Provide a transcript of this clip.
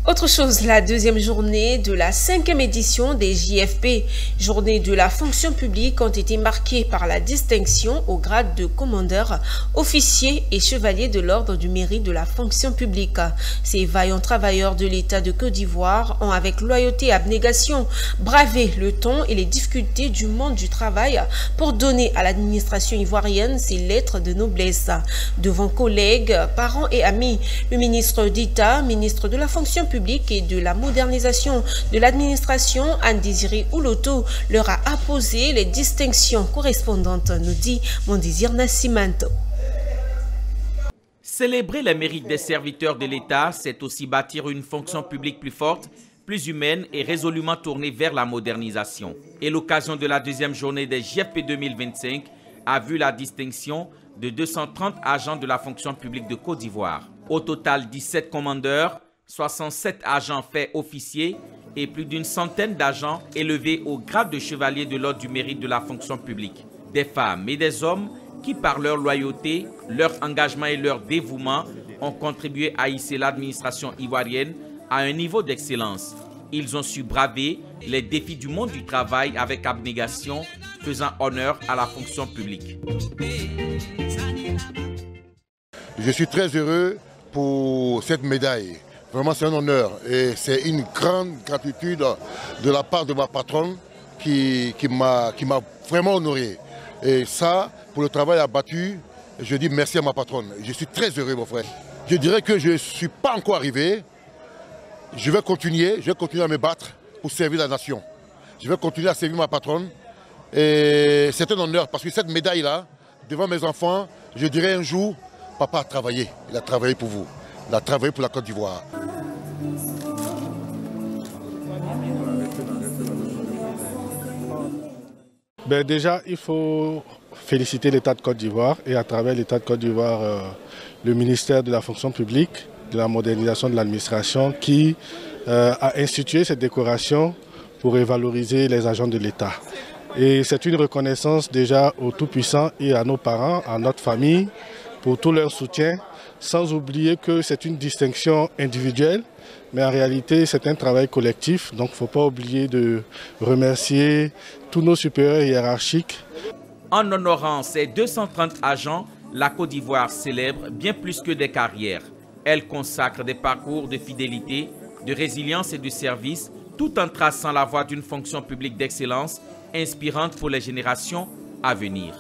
Autre chose, la deuxième journée de la 5e édition des JFP, journée de la fonction publique, ont été marquées par la distinction au grade de commandeur, officier et chevalier de l'ordre du mérite de la fonction publique. Ces vaillants travailleurs de l'État de Côte d'Ivoire ont, avec loyauté et abnégation, bravé le temps et les difficultés du monde du travail pour donner à l'administration ivoirienne ses lettres de noblesse. Devant collègues, parents et amis, le ministre d'État, ministre de la fonction publique et de la modernisation de l'administration, Anne-Désirée Ouloto, leur a apposé les distinctions correspondantes, nous dit Mondésir Nascimento. Célébrer les mérites des serviteurs de l'État, c'est aussi bâtir une fonction publique plus forte, plus humaine et résolument tournée vers la modernisation. Et l'occasion de la deuxième journée des JFP 2025 a vu la distinction de 230 agents de la fonction publique de Côte d'Ivoire. Au total, 17 commandeurs, 67 agents faits officiers et plus d'une centaine d'agents élevés au grade de chevalier de l'ordre du mérite de la fonction publique. Des femmes et des hommes qui, par leur loyauté, leur engagement et leur dévouement, ont contribué à hisser l'administration ivoirienne à un niveau d'excellence. Ils ont su braver les défis du monde du travail avec abnégation, faisant honneur à la fonction publique. Je suis très heureux pour cette médaille. Vraiment, c'est un honneur et c'est une grande gratitude de la part de ma patronne qui m'a vraiment honoré. Et ça, pour le travail abattu, je dis merci à ma patronne. Je suis très heureux, mon frère. Je dirais que je ne suis pas encore arrivé. Je vais continuer à me battre pour servir la nation. Je vais continuer à servir ma patronne. Et c'est un honneur parce que cette médaille-là, devant mes enfants, je dirais un jour, papa a travaillé. Il a travaillé pour vous. Il a travaillé pour la Côte d'Ivoire. Déjà, il faut féliciter l'État de Côte d'Ivoire et à travers l'État de Côte d'Ivoire, le ministère de la fonction publique, de la modernisation de l'administration qui a institué cette décoration pour valoriser les agents de l'État. Et c'est une reconnaissance déjà aux Tout-Puissants et à nos parents, à notre famille, pour tout leur soutien, sans oublier que c'est une distinction individuelle, mais en réalité c'est un travail collectif, donc il ne faut pas oublier de remercier tous nos supérieurs hiérarchiques. En honorant ces 230 agents, la Côte d'Ivoire célèbre bien plus que des carrières. Elle consacre des parcours de fidélité, de résilience et de service, tout en traçant la voie d'une fonction publique d'excellence, inspirante pour les générations à venir.